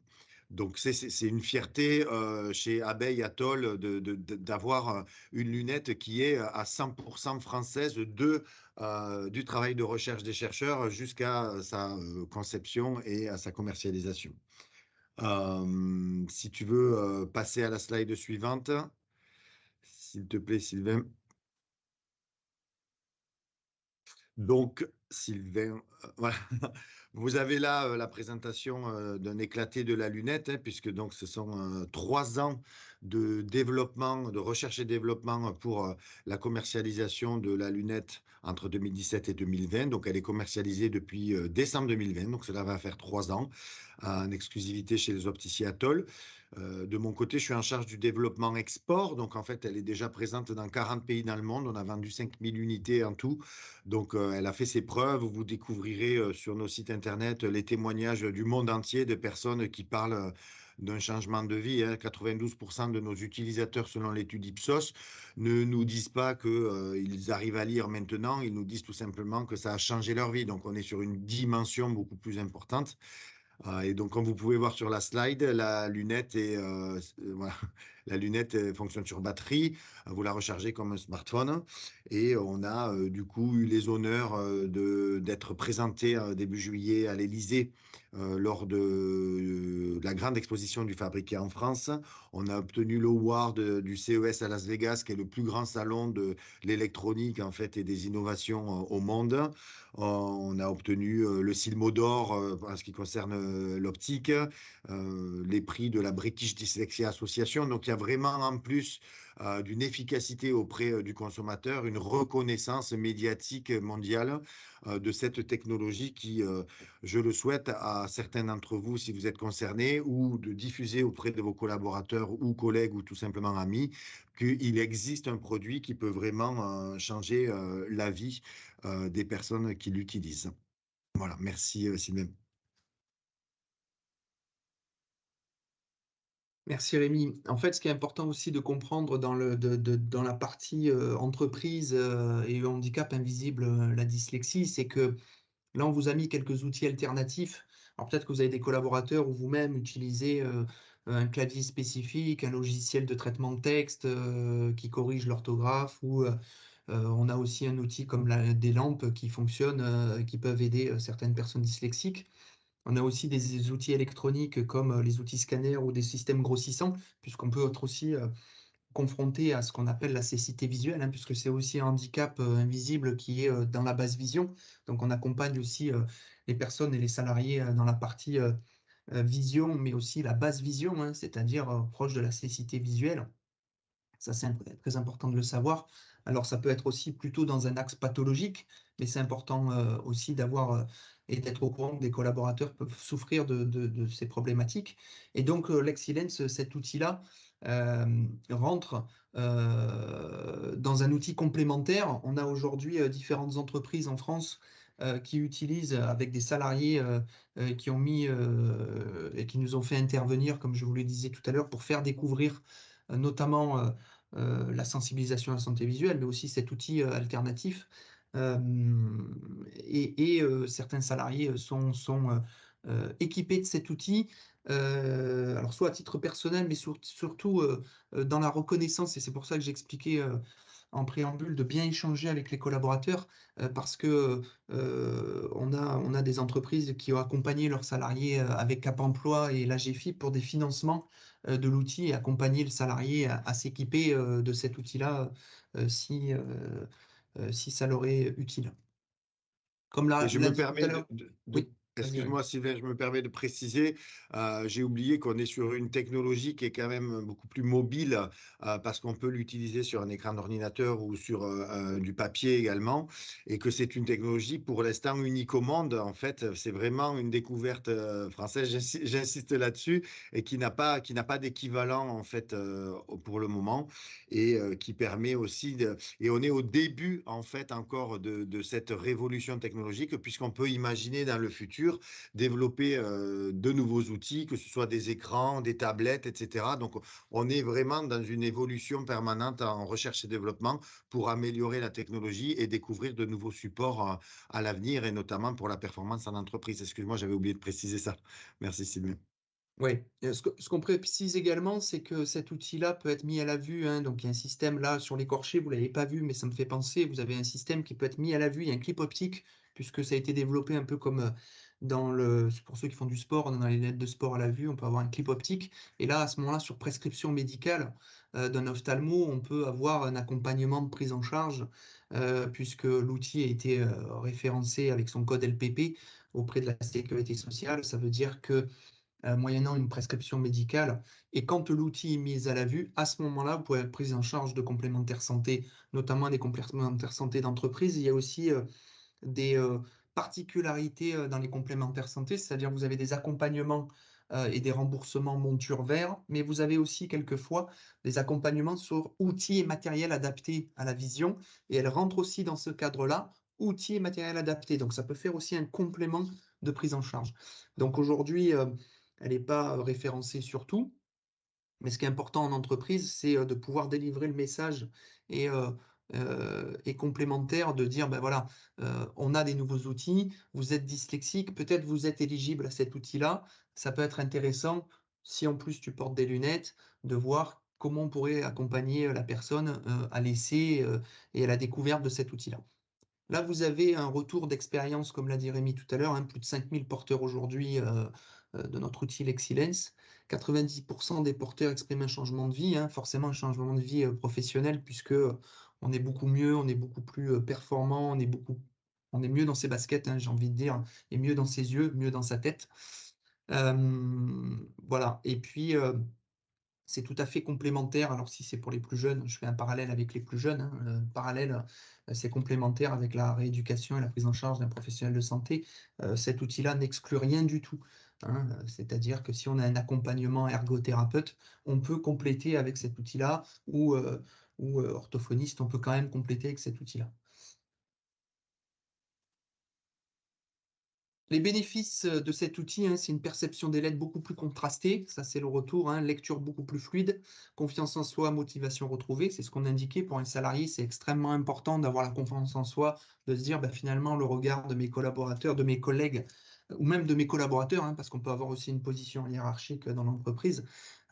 Speaker 3: Donc, c'est une fierté chez Abeille Atoll d'avoir une lunette qui est à 100% française du travail de recherche des chercheurs jusqu'à sa conception et à sa commercialisation. Si tu veux passer à la slide suivante, s'il te plaît, Sylvain. Donc, Sylvain, voilà. Vous avez là la présentation d'un éclaté de la lunette, puisque donc ce sont 3 ans de développement, de recherche et développement pour la commercialisation de la lunette entre 2017 et 2020. Donc, elle est commercialisée depuis décembre 2020, donc cela va faire 3 ans en exclusivité chez les opticiens Atoll. De mon côté, je suis en charge du développement export. Donc, en fait, elle est déjà présente dans 40 pays dans le monde. On a vendu 5000 unités en tout. Donc, elle a fait ses preuves. Vous découvrirez sur nos sites internet les témoignages du monde entier de personnes qui parlent d'un changement de vie. 92% de nos utilisateurs, selon l'étude Ipsos, ne nous disent pas qu'ils arrivent à lire maintenant. Ils nous disent tout simplement que ça a changé leur vie. Donc, on est sur une dimension beaucoup plus importante. Et donc, comme vous pouvez voir sur la slide, la lunette voilà, la lunette fonctionne sur batterie. Vous la rechargez comme un smartphone. Et on a du coup eu les honneurs d'être présenté début juillet à l'Élysée lors de la grande exposition du fabriqué en France. On a obtenu l'award du CES à Las Vegas, qui est le plus grand salon de l'électronique en fait et des innovations au monde. On a obtenu le Silmo d'or en ce qui concerne l'optique, les prix de la British Dyslexia Association. Donc, il y a vraiment, en plus d'une efficacité auprès du consommateur, une reconnaissance médiatique mondiale de cette technologie qui, je le souhaite à certains d'entre vous, si vous êtes concernés, ou de diffuser auprès de vos collaborateurs ou collègues ou tout simplement amis, qu'il existe un produit qui peut vraiment changer la vie des personnes qui l'utilisent. Voilà, merci Sylvain.
Speaker 2: Merci Rémi. En fait, ce qui est important aussi de comprendre dans la partie entreprise et handicap invisible, la dyslexie, c'est que là, on vous a mis quelques outils alternatifs. Alors peut-être que vous avez des collaborateurs ou vous-même utilisez un clavier spécifique, un logiciel de traitement de texte qui corrige l'orthographe, ou on a aussi un outil comme des lampes qui fonctionnent, qui peuvent aider certaines personnes dyslexiques. On a aussi des outils électroniques comme les outils scanners ou des systèmes grossissants, puisqu'on peut être aussi confronté à ce qu'on appelle la cécité visuelle, hein, puisque c'est aussi un handicap invisible qui est dans la basse vision. Donc on accompagne aussi les personnes et les salariés dans la partie vision, mais aussi la basse vision, hein, c'est-à-dire proche de la cécité visuelle. Ça, c'est très important de le savoir. Alors, ça peut être aussi plutôt dans un axe pathologique, mais c'est important aussi d'avoir et d'être au courant que des collaborateurs peuvent souffrir de ces problématiques. Et donc, l'Excellence, cet outil-là, rentre dans un outil complémentaire. On a aujourd'hui différentes entreprises en France qui utilisent avec des salariés qui ont mis et qui nous ont fait intervenir, comme je vous le disais tout à l'heure, pour faire découvrir notamment la sensibilisation à la santé visuelle, mais aussi cet outil alternatif. Certains salariés sont équipés de cet outil, alors soit à titre personnel, mais surtout dans la reconnaissance, et c'est pour ça que j'expliquais en préambule de bien échanger avec les collaborateurs, parce que on a des entreprises qui ont accompagné leurs salariés avec Cap Emploi et l'AGFIP pour des financements de l'outil et accompagner le salarié à s'équiper de cet outil-là si ça leur est utile. Comme
Speaker 3: Et
Speaker 2: l'a
Speaker 3: je me
Speaker 2: dit tout à
Speaker 3: permets
Speaker 2: l'heure.
Speaker 3: de-
Speaker 2: Oui, vas-y, Rémi.
Speaker 3: excuse-moi Sylvain, je me permets de préciser, j'ai oublié qu'on est sur une technologie qui est quand même beaucoup plus mobile parce qu'on peut l'utiliser sur un écran d'ordinateur ou sur du papier également, et que c'est une technologie pour l'instant unique au monde. En fait, c'est vraiment une découverte française, j'insiste là-dessus, et qui n'a pas d'équivalent en fait pour le moment, et qui permet aussi et on est au début en fait encore de cette révolution technologique, puisqu'on peut imaginer dans le futur développer de nouveaux outils, que ce soit des écrans, des tablettes, etc. Donc, on est vraiment dans une évolution permanente en recherche et développement pour améliorer la technologie et découvrir de nouveaux supports à l'avenir, et notamment pour la performance en entreprise. Excuse-moi, j'avais oublié de préciser ça. Merci, Sylvain.
Speaker 2: Oui, ce qu'on précise également, c'est que cet outil-là peut être mis à la vue, hein. Donc, il y a un système là sur l'écorché, vous ne l'avez pas vu, mais ça me fait penser, vous avez un système qui peut être mis à la vue, il y a un clip optique, puisque ça a été développé un peu comme pour ceux qui font du sport, dans les lunettes de sport à la vue, on peut avoir un clip optique. Et là, à ce moment-là, sur prescription médicale d'un ophtalmo, on peut avoir un accompagnement de prise en charge, puisque l'outil a été référencé avec son code LPP auprès de la Sécurité sociale. Ça veut dire que moyennant une prescription médicale. Et quand l'outil est mis à la vue, à ce moment-là, vous pouvez être pris en charge de complémentaires santé, notamment des complémentaires santé d'entreprise. Il y a aussi des particularités dans les complémentaires santé, c'est-à-dire vous avez des accompagnements et des remboursements monture vert, mais vous avez aussi quelquefois des accompagnements sur outils et matériel adaptés à la vision, et elle rentre aussi dans ce cadre-là, outils et matériel adaptés. Donc ça peut faire aussi un complément de prise en charge. Donc aujourd'hui, elle n'est pas référencée sur tout, mais ce qui est important en entreprise, c'est de pouvoir délivrer le message et, et complémentaire de dire, ben voilà, on a des nouveaux outils, vous êtes dyslexique, peut-être vous êtes éligible à cet outil-là, ça peut être intéressant, si en plus tu portes des lunettes, de voir comment on pourrait accompagner la personne à l'essai et à la découverte de cet outil-là. Là, vous avez un retour d'expérience, comme l'a dit Rémi tout à l'heure, hein, plus de 5000 porteurs aujourd'hui de notre outil Lexilens. 90% des porteurs expriment un changement de vie, hein, forcément un changement de vie professionnel, puisque on est beaucoup mieux, on est beaucoup plus performant, on est mieux dans ses baskets, hein, j'ai envie de dire, et mieux dans ses yeux, mieux dans sa tête. Voilà. Et puis, c'est tout à fait complémentaire. Alors, si c'est pour les plus jeunes, je fais un parallèle avec les plus jeunes, hein. Parallèle, c'est complémentaire avec la rééducation et la prise en charge d'un professionnel de santé. Cet outil-là n'exclut rien du tout, hein. C'est-à-dire que si on a un accompagnement ergothérapeute, on peut compléter avec cet outil-là, ou orthophoniste, on peut quand même compléter avec cet outil-là. Les bénéfices de cet outil, hein, c'est une perception des lettres beaucoup plus contrastée, ça c'est le retour, hein, lecture beaucoup plus fluide, confiance en soi, motivation retrouvée, c'est ce qu'on indiquait pour un salarié, c'est extrêmement important d'avoir la confiance en soi, de se dire bah, finalement le regard de mes collaborateurs, de mes collègues ou même de mes collaborateurs, hein, parce qu'on peut avoir aussi une position hiérarchique dans l'entreprise,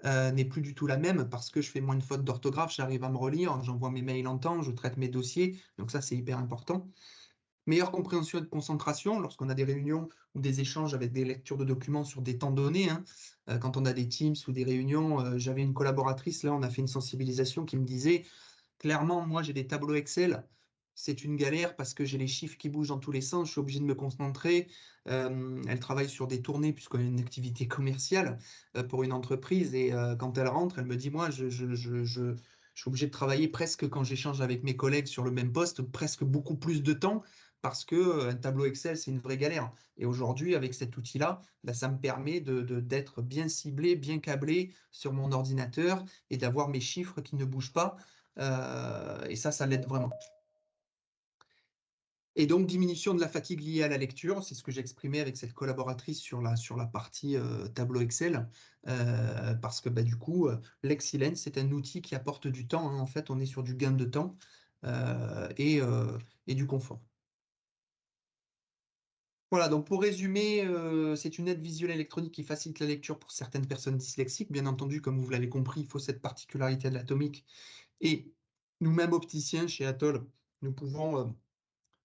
Speaker 2: n'est plus du tout la même parce que je fais moins de fautes d'orthographe, j'arrive à me relire, j'envoie mes mails en temps, je traite mes dossiers, donc ça c'est hyper important. Meilleure compréhension et de concentration lorsqu'on a des réunions ou des échanges avec des lectures de documents sur des temps donnés, hein. Quand on a des Teams ou des réunions, j'avais une collaboratrice, là on a fait une sensibilisation qui me disait, clairement, moi j'ai des tableaux Excel, c'est une galère parce que j'ai les chiffres qui bougent dans tous les sens, je suis obligé de me concentrer. Elle travaille sur des tournées puisqu'on a une activité commerciale pour une entreprise et quand elle rentre, elle me dit, moi je suis obligé de travailler presque quand j'échange avec mes collègues sur le même poste, presque beaucoup plus de temps parce que un tableau Excel, c'est une vraie galère. Et aujourd'hui, avec cet outil-là, bah, ça me permet d'être bien ciblé, bien câblé sur mon ordinateur et d'avoir mes chiffres qui ne bougent pas. Et ça l'aide vraiment. Et donc, diminution de la fatigue liée à la lecture, c'est ce que j'ai exprimé avec cette collaboratrice sur la partie tableau Excel, parce que bah, du coup, l'Excellence, c'est un outil qui apporte du temps, hein. En fait, on est sur du gain de temps et du confort. Voilà, donc pour résumer, c'est une aide visuelle électronique qui facilite la lecture pour certaines personnes dyslexiques. Bien entendu, comme vous l'avez compris, il faut cette particularité de l'atomique. Et nous-mêmes, opticiens, chez Atoll, nous pouvons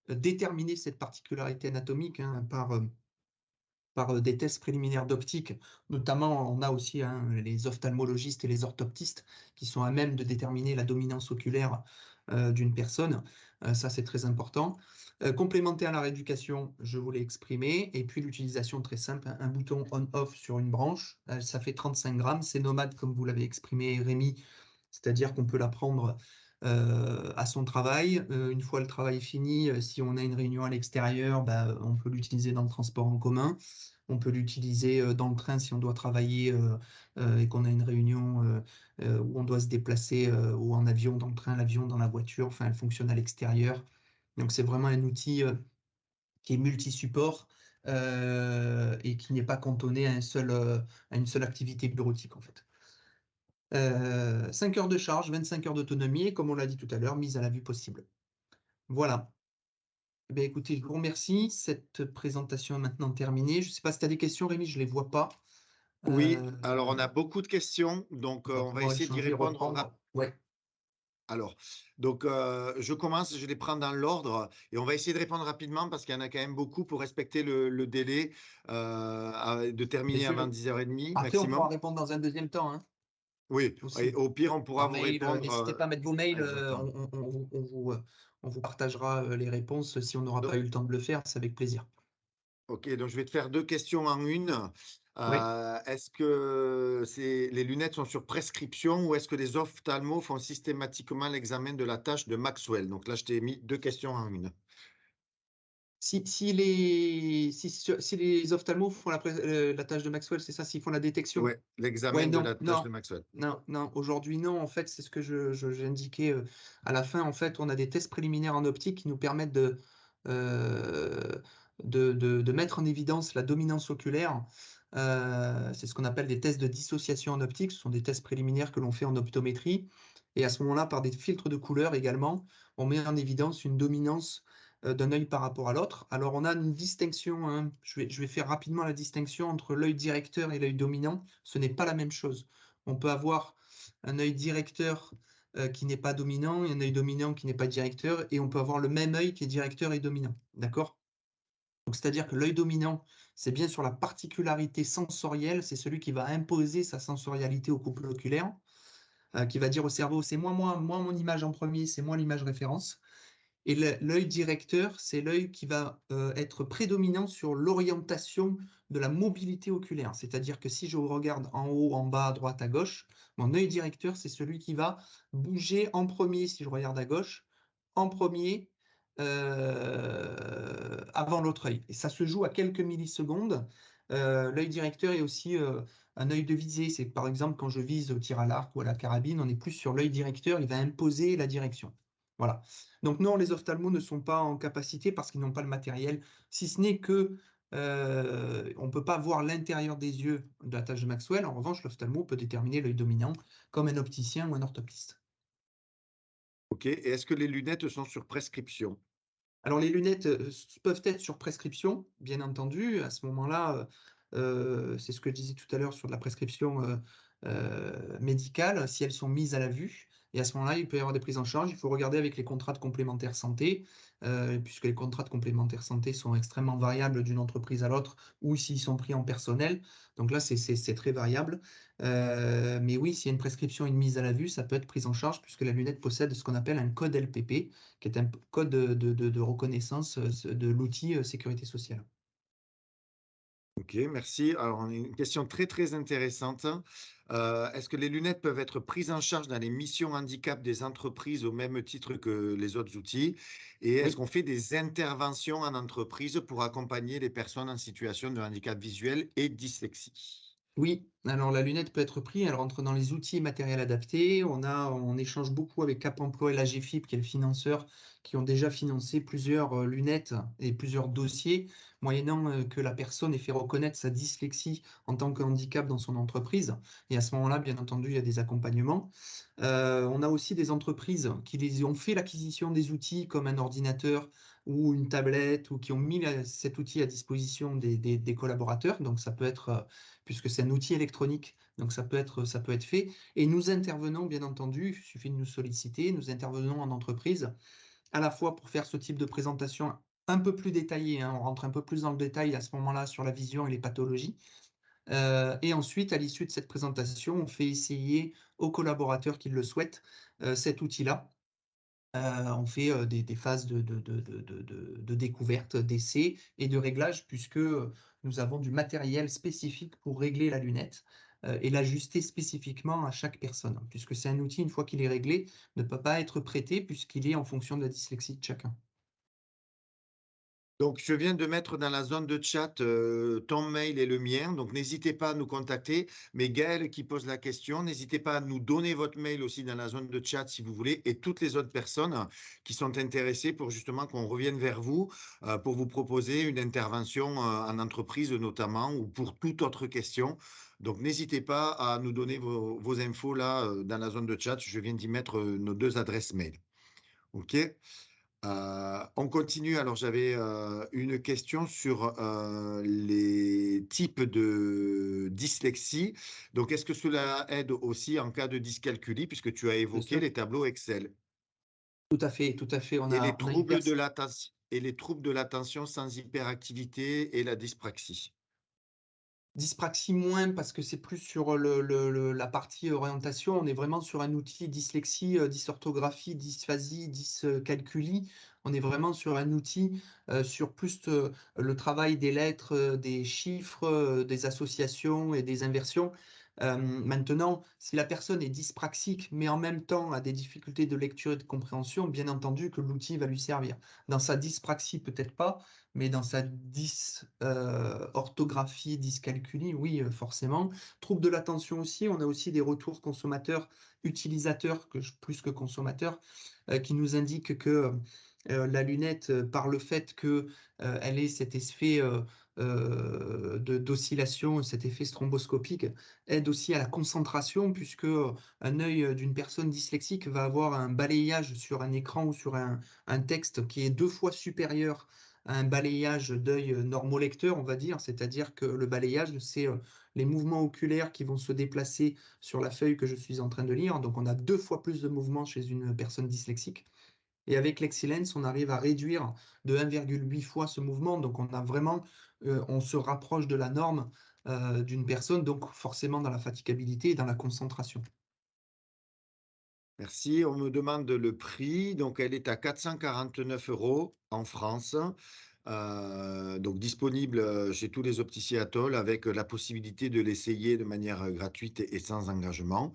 Speaker 2: déterminer cette particularité anatomique hein, par des tests préliminaires d'optique. Notamment, on a aussi hein, les ophtalmologistes et les orthoptistes qui sont à même de déterminer la dominance oculaire d'une personne. Ça, c'est très important. Complémentaire à la rééducation, je vous l'ai exprimé. Et puis l'utilisation très simple, un bouton on-off sur une branche. Ça fait 35 grammes. C'est nomade, comme vous l'avez exprimé, Rémi. C'est-à-dire qu'on peut la prendre à son travail. Une fois le travail fini, si on a une réunion à l'extérieur, bah, on peut l'utiliser dans le transport en commun. On peut l'utiliser dans le train si on doit travailler et qu'on a une réunion où on doit se déplacer ou en avion, dans le train, l'avion, dans la voiture. Enfin, elle fonctionne à l'extérieur. Donc, c'est vraiment un outil qui est multi-support et qui n'est pas cantonné à une seule activité bureautique, en fait. 5 heures de charge, 25 heures d'autonomie et comme on l'a dit tout à l'heure, mise à la vue possible. Voilà. Eh bien, écoutez, je vous remercie. Cette présentation est maintenant terminée. Je ne sais pas si tu as des questions, Rémi, je ne les vois pas.
Speaker 3: Oui, alors on a beaucoup de questions, donc
Speaker 2: On va
Speaker 3: on va
Speaker 2: pouvoir
Speaker 3: essayer d'y
Speaker 2: échanger,
Speaker 3: répondre.
Speaker 2: reprendre. Ouais.
Speaker 3: Alors, donc je commence, je les prends dans l'ordre et on va essayer de répondre rapidement parce qu'il y en a quand même beaucoup pour respecter le délai de terminer
Speaker 2: Bien sûr.
Speaker 3: avant 10h30
Speaker 2: Après, on pourra
Speaker 3: maximum.
Speaker 2: répondre dans un deuxième temps. Hein,
Speaker 3: Oui,
Speaker 2: aussi.
Speaker 3: et au pire, on pourra
Speaker 2: Par
Speaker 3: vous
Speaker 2: mail,
Speaker 3: répondre.
Speaker 2: n'hésitez pas à mettre vos mails.
Speaker 3: Exactement.
Speaker 2: On vous partagera les réponses si on n'aura pas eu le temps de le faire. C'est avec plaisir.
Speaker 3: Ok, donc je vais te faire deux questions en une.
Speaker 2: Oui.
Speaker 3: Est-ce que les lunettes sont sur prescription ou est-ce que les ophtalmos font systématiquement l'examen de la tâche de Maxwell? Donc là, je t'ai mis deux questions en une.
Speaker 2: Si les ophtalmos font la tâche de Maxwell, c'est ça, s'ils font la détection?
Speaker 3: Ouais, l'examen
Speaker 2: Ouais,
Speaker 3: de
Speaker 2: non,
Speaker 3: la tâche de
Speaker 2: non,
Speaker 3: Maxwell.
Speaker 2: non. Aujourd'hui, non. En fait, c'est ce que j'ai indiqué à la fin. En fait, on a des tests préliminaires en optique qui nous permettent euh, de mettre en évidence la dominance oculaire. C'est ce qu'on appelle des tests de dissociation en optique. Ce sont des tests préliminaires que l'on fait en optométrie. Et à ce moment-là, par des filtres de couleur également, on met en évidence une dominance d'un œil par rapport à l'autre. Alors, on a une distinction, hein. Je vais faire rapidement la distinction entre l'œil directeur et l'œil dominant. Ce n'est pas la même chose. On peut avoir un œil directeur qui n'est pas dominant et un œil dominant qui n'est pas directeur, et on peut avoir le même œil qui est directeur et dominant. D'accord? Donc, c'est-à-dire que l'œil dominant, c'est bien sur la particularité sensorielle, c'est celui qui va imposer sa sensorialité au couple oculaire, qui va dire au cerveau, c'est moi mon image en premier, c'est moi l'image référence. Et l'œil directeur, c'est l'œil qui va être prédominant sur l'orientation de la mobilité oculaire. C'est-à-dire que si je regarde en haut, en bas, à droite, à gauche, mon œil directeur, c'est celui qui va bouger en premier si je regarde à gauche, en premier avant l'autre œil. Et ça se joue à quelques millisecondes. L'œil directeur est aussi un œil de visée. C'est par exemple quand je vise au tir à l'arc ou à la carabine, on est plus sur l'œil directeur, il va imposer la direction. Voilà. Donc non, les ophtalmos ne sont pas en capacité parce qu'ils n'ont pas le matériel, si ce n'est que on ne peut pas voir l'intérieur des yeux de la tâche de Maxwell. En revanche, l'ophtalmo peut déterminer l'œil dominant comme un opticien ou un orthoptiste.
Speaker 3: Ok, et est-ce que les lunettes sont sur prescription?
Speaker 2: Alors les lunettes, peuvent être sur prescription, bien entendu. À ce moment-là, c'est ce que je disais tout à l'heure sur de la prescription, médicale, si elles sont mises à la vue et à ce moment-là, il peut y avoir des prises en charge. Il faut regarder avec les contrats de complémentaire santé, puisque les contrats de complémentaire santé sont extrêmement variables d'une entreprise à l'autre ou s'ils sont pris en personnel. Donc là, c'est très variable. Mais oui, s'il y a une prescription et une mise à la vue, ça peut être pris en charge puisque la lunette possède ce qu'on appelle un code LPP, qui est un code de reconnaissance de l'outil sécurité sociale.
Speaker 3: Ok, merci. Alors, on a une question très, très intéressante. Est-ce que les lunettes peuvent être prises en charge dans les missions handicap des entreprises au même titre que les autres outils? Et est-ce
Speaker 2: Oui.
Speaker 3: qu'on fait des interventions en entreprise pour accompagner les personnes en situation de handicap visuel et dyslexie?
Speaker 2: Oui, alors la lunette peut être prise, elle rentre dans les outils et matériels adaptés. On échange beaucoup avec Cap Emploi et l'AGFIP, qui est le financeur, qui ont déjà financé plusieurs lunettes et plusieurs dossiers, moyennant que la personne ait fait reconnaître sa dyslexie en tant que handicap dans son entreprise. Et à ce moment-là, bien entendu, il y a des accompagnements. On a aussi des entreprises qui les ont fait l'acquisition des outils comme un ordinateur ou une tablette ou qui ont mis cet outil à disposition des collaborateurs. Donc ça peut être puisque c'est un outil électronique, donc ça peut être fait. Et nous intervenons, bien entendu, il suffit de nous solliciter, nous intervenons en entreprise, à la fois pour faire ce type de présentation un peu plus détaillée, hein, on rentre un peu plus dans le détail à ce moment-là sur la vision et les pathologies. Et ensuite, à l'issue de cette présentation, on fait essayer aux collaborateurs qui le souhaitent cet outil-là. On fait des phases de découverte, d'essai et de réglage, puisque nous avons du matériel spécifique pour régler la lunette et l'ajuster spécifiquement à chaque personne, puisque c'est un outil, une fois qu'il est réglé, ne peut pas être prêté, puisqu'il est en fonction de la dyslexie de chacun.
Speaker 3: Donc, je viens de mettre dans la zone de chat ton mail et le mien. Donc, n'hésitez pas à nous contacter. Mais Gaël qui pose la question, n'hésitez pas à nous donner votre mail aussi dans la zone de chat si vous voulez. Et toutes les autres personnes qui sont intéressées pour justement qu'on revienne vers vous pour vous proposer une intervention en entreprise notamment ou pour toute autre question. Donc, n'hésitez pas à nous donner vos infos là dans la zone de chat. Je viens d'y mettre nos 2 adresses mail. OK? On continue. Alors, j'avais une question sur les types de dyslexie. Donc, est-ce que cela aide aussi en cas de dyscalculie, puisque tu as
Speaker 2: Bien
Speaker 3: évoqué
Speaker 2: sûr.
Speaker 3: les tableaux Excel
Speaker 2: Tout à fait, tout à fait.
Speaker 3: et les
Speaker 2: On a une
Speaker 3: troubles de
Speaker 2: personne.
Speaker 3: l'attention et les troubles de l'attention sans hyperactivité et la dyspraxie.
Speaker 2: Dyspraxie moins parce que c'est plus sur la partie orientation. On est vraiment sur un outil dyslexie, dysorthographie, dysphasie, dyscalculie. On est vraiment sur un outil sur plus le travail des lettres, des chiffres, des associations et des inversions. Maintenant, si la personne est dyspraxique, mais en même temps a des difficultés de lecture et de compréhension, bien entendu que l'outil va lui servir. Dans sa dyspraxie, peut-être pas, mais dans sa orthographie, dyscalculie, oui, forcément. Trouble de l'attention aussi, on a aussi des retours consommateurs, utilisateurs, plus que consommateurs, qui nous indiquent que la lunette, par le fait qu'elle ait cet effet d'oscillation, cet effet stromboscopique, aide aussi à la concentration, puisque un œil d'une personne dyslexique va avoir un balayage sur un écran ou sur un texte qui est 2 fois supérieur à un balayage d'œil normolecteur, on va dire, c'est-à-dire que le balayage, c'est les mouvements oculaires qui vont se déplacer sur la feuille que je suis en train de lire. Donc on a 2 fois plus de mouvements chez une personne dyslexique. Et avec l'Excellence, on arrive à réduire de 1,8 fois ce mouvement. Donc on a vraiment, on se rapproche de la norme d'une personne, donc forcément dans la fatigabilité et dans la concentration.
Speaker 3: Merci. On me demande le prix. Donc, elle est à 449 € en France. Donc, disponible chez tous les opticiens Atoll avec la possibilité de l'essayer de manière gratuite et sans engagement.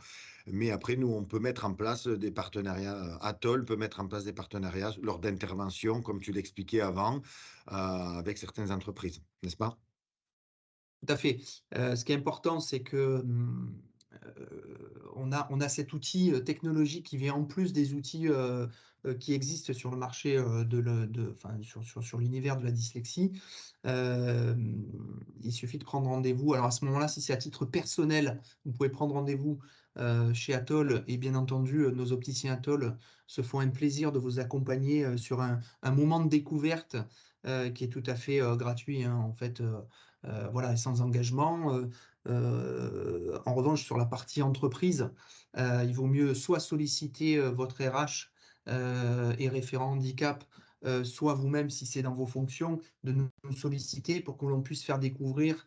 Speaker 3: Mais après, nous, on peut mettre en place des partenariats. Atoll peut mettre en place des partenariats lors d'interventions, comme tu l'expliquais avant, avec certaines entreprises, n'est-ce pas?
Speaker 2: Tout à fait. Ce qui est important, c'est que on a cet outil technologique qui vient en plus des outils qui existent sur le marché sur l'univers de la dyslexie. Il suffit de prendre rendez-vous. Alors à ce moment-là, si c'est à titre personnel, vous pouvez prendre rendez-vous chez Atoll, et bien entendu, nos opticiens Atoll se font un plaisir de vous accompagner sur un moment de découverte qui est tout à fait gratuit, hein, en fait, voilà, et sans engagement. En revanche, sur la partie entreprise, il vaut mieux soit solliciter votre RH et référent handicap, soit vous-même, si c'est dans vos fonctions, de nous solliciter pour que l'on puisse faire découvrir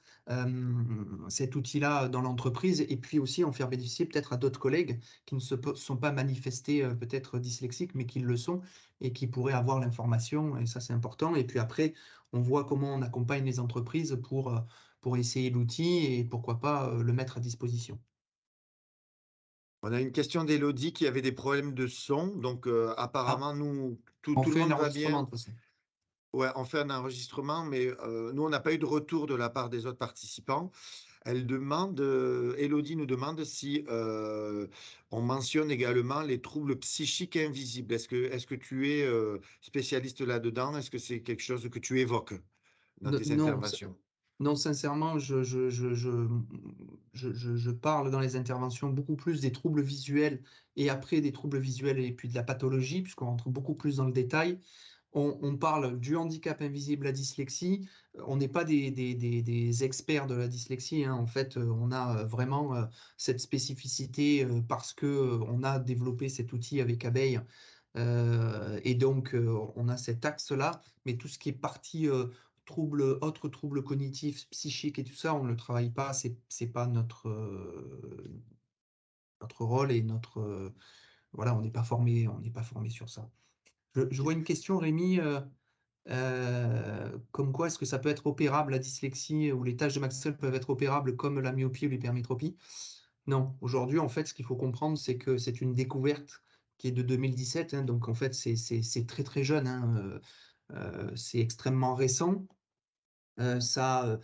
Speaker 2: cet outil-là dans l'entreprise, et puis aussi en faire bénéficier peut-être à d'autres collègues qui ne sont pas manifestés peut-être dyslexiques, mais qui le sont et qui pourraient avoir l'information, et ça c'est important. Et puis après, on voit comment on accompagne les entreprises pour essayer l'outil et pourquoi pas le mettre à disposition.
Speaker 3: On a une question d'Élodie qui avait des problèmes de son. Donc, apparemment, nous, tout
Speaker 2: On
Speaker 3: le
Speaker 2: fait un
Speaker 3: monde va
Speaker 2: enregistrement de
Speaker 3: bien.
Speaker 2: toute façon.
Speaker 3: Ouais, on fait un enregistrement, mais nous, on n'a pas eu de retour de la part des autres participants. Elle demande, Élodie nous demande si on mentionne également les troubles psychiques invisibles. Est-ce que tu es spécialiste là-dedans? Est-ce que c'est quelque chose que tu évoques dans tes
Speaker 2: Non,
Speaker 3: interventions?
Speaker 2: non, sincèrement, je parle dans les interventions beaucoup plus des troubles visuels, et après des troubles visuels et puis de la pathologie, puisqu'on rentre beaucoup plus dans le détail. On parle du handicap invisible, la dyslexie. On n'est pas des experts de la dyslexie, hein. En fait, on a vraiment cette spécificité parce que on a développé cet outil avec Abeille. Et donc, on a cet axe-là, mais tout ce qui est partie autres troubles cognitifs, psychiques et tout ça, on ne le travaille pas. C'est pas notre rôle et voilà, on n'est pas formé sur ça. Je vois une question, Rémi. Comme quoi, est-ce que ça peut être opérable, la dyslexie, ou les tâches de Maxwell peuvent être opérables comme la myopie ou l'hypermétropie? Non, aujourd'hui, en fait, ce qu'il faut comprendre, c'est que c'est une découverte qui est de 2017, hein, donc en fait, c'est très très jeune, hein, c'est extrêmement récent. Ça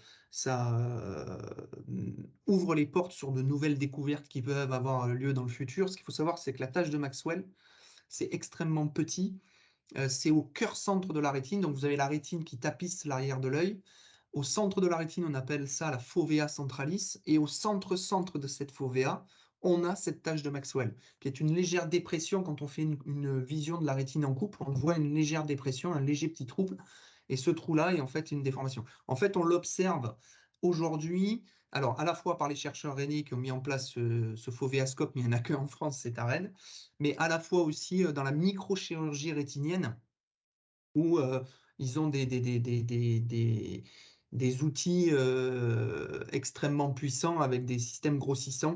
Speaker 2: ouvre les portes sur de nouvelles découvertes qui peuvent avoir lieu dans le futur. Ce qu'il faut savoir, c'est que la tâche de Maxwell, c'est extrêmement petit. C'est au cœur centre de la rétine. Donc, vous avez la rétine qui tapisse l'arrière de l'œil. Au centre de la rétine, on appelle ça la fovea centralis. Et au centre de cette fovea, on a cette tache de Maxwell, qui est une légère dépression. Quand on fait une vision de la rétine en coupe, on voit une légère dépression, un léger petit trouble. Et ce trou-là est en fait une déformation. En fait, on l'observe aujourd'hui, alors à la fois par les chercheurs rennais qui ont mis en place ce fovéascope, mais il n'y en a qu'un en France, c'est à Rennes, mais à la fois aussi dans la microchirurgie rétinienne, où ils ont des outils extrêmement puissants avec des systèmes grossissants,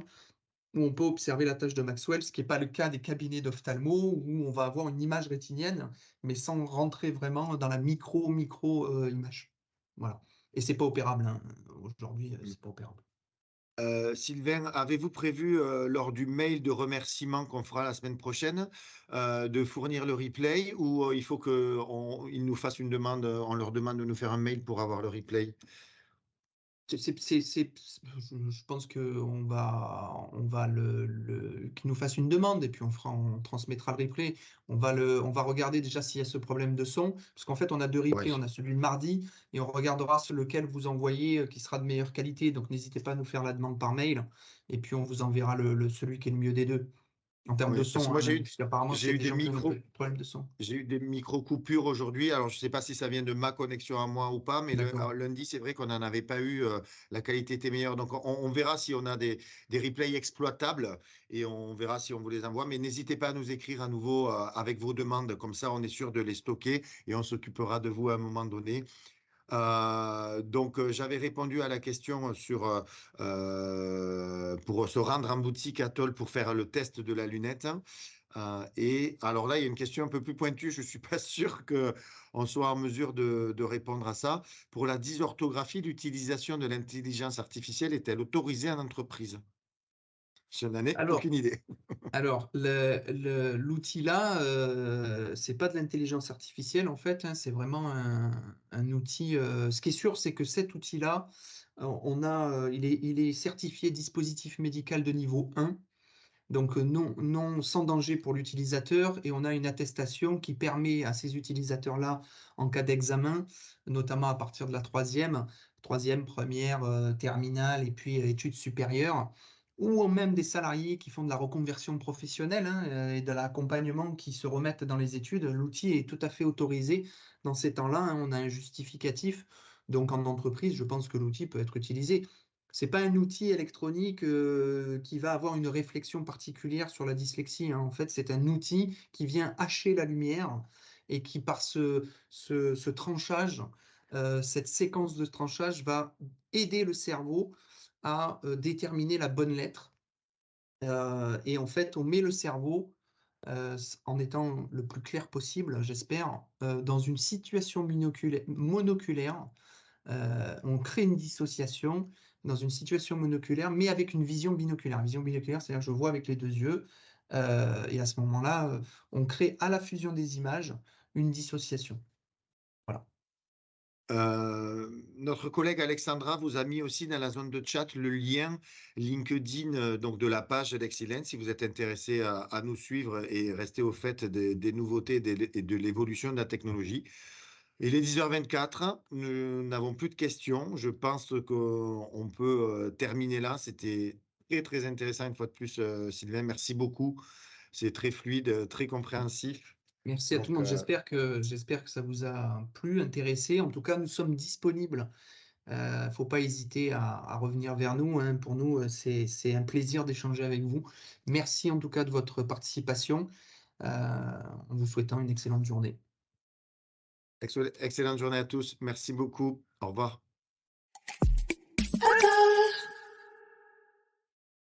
Speaker 2: où on peut observer la tâche de Maxwell, ce qui n'est pas le cas des cabinets d'ophtalmo, où on va avoir une image rétinienne, mais sans rentrer vraiment dans la micro image. Voilà. Et c'est pas opérable, hein. Aujourd'hui, c'est pas opérable.
Speaker 3: Sylvain, avez-vous prévu, lors du mail de remerciement qu'on fera la semaine prochaine, de fournir le replay, ou il faut qu'ils nous fassent une demande, on leur demande de nous faire un mail pour avoir le replay?
Speaker 2: Je pense qu'on va qu'il nous fasse une demande, et puis on transmettra le replay. On va regarder déjà s'il y a ce problème de son, parce qu'en fait on a deux replays,
Speaker 3: Oui.
Speaker 2: on a celui de mardi et on regardera lequel vous envoyez qui sera de meilleure qualité. Donc n'hésitez pas à nous faire la demande par mail, et puis on vous enverra celui qui est le mieux des deux en termes de
Speaker 3: Oui, parce que
Speaker 2: son,
Speaker 3: moi
Speaker 2: hein, même, puisqu'apparemment s'il y a des gens qui ont des problèmes de son.
Speaker 3: j'ai eu des micro-coupures aujourd'hui. Alors, je ne sais pas si ça vient de ma connexion à moi ou pas, mais
Speaker 2: D'accord.
Speaker 3: alors, lundi, c'est vrai qu'on n'en avait pas eu. La qualité était meilleure. Donc, on verra si on a des replays exploitables, et on verra si on vous les envoie. Mais n'hésitez pas à nous écrire à nouveau avec vos demandes. Comme ça, on est sûr de les stocker et on s'occupera de vous à un moment donné. Donc, j'avais répondu à la question pour se rendre en boutique Atoll pour faire le test de la lunette. Et alors là, il y a une question un peu plus pointue. Je ne suis pas sûr qu'on soit en mesure de répondre à ça. Pour la dysorthographie, l'utilisation de l'intelligence artificielle est-elle autorisée en entreprise? Je n'en ai
Speaker 2: Alors,
Speaker 3: aucune idée.
Speaker 2: l'outil là, c'est pas de l'intelligence artificielle en fait, hein, c'est vraiment un outil. Ce qui est sûr, c'est que cet outil-là, il est certifié dispositif médical de niveau 1. donc non sans danger pour l'utilisateur, et on a une attestation qui permet à ces utilisateurs-là, en cas d'examen, notamment à partir de la troisième, première, terminale et puis études supérieures, ou même des salariés qui font de la reconversion professionnelle et de l'accompagnement qui se remettent dans les études. L'outil est tout à fait autorisé dans ces temps-là. On a un justificatif. Donc en entreprise, je pense que l'outil peut être utilisé. C'est pas un outil électronique qui va avoir une réflexion particulière sur la dyslexie. En fait, c'est un outil qui vient hacher la lumière et qui, par ce tranchage, cette séquence de tranchage va aider le cerveau à déterminer la bonne lettre. Et en fait, on met le cerveau, en étant le plus clair possible, j'espère, dans une situation monoculaire. On crée une dissociation dans une situation monoculaire, mais avec une vision binoculaire. Vision binoculaire, c'est-à-dire que je vois avec les deux yeux, et à ce moment-là, on crée à la fusion des images une dissociation. Voilà.
Speaker 3: Notre collègue Alexandra vous a mis aussi dans la zone de chat le lien LinkedIn donc de la page d'Excellence si vous êtes intéressé à nous suivre et rester au fait des nouveautés et de l'évolution de la technologie. Il est 10h24, nous n'avons plus de questions. Je pense qu'on peut terminer là. C'était très, très intéressant une fois de plus, Sylvain. Merci beaucoup. C'est très fluide, très compréhensif.
Speaker 2: Merci à tout le monde. J'espère que ça vous a plu, intéressé. En tout cas, nous sommes disponibles. Faut pas hésiter à revenir vers nous. Pour nous, c'est un plaisir d'échanger avec vous. Merci en tout cas de votre participation, en vous souhaitant une excellente journée.
Speaker 3: Excellente journée à tous. Merci beaucoup. Au revoir.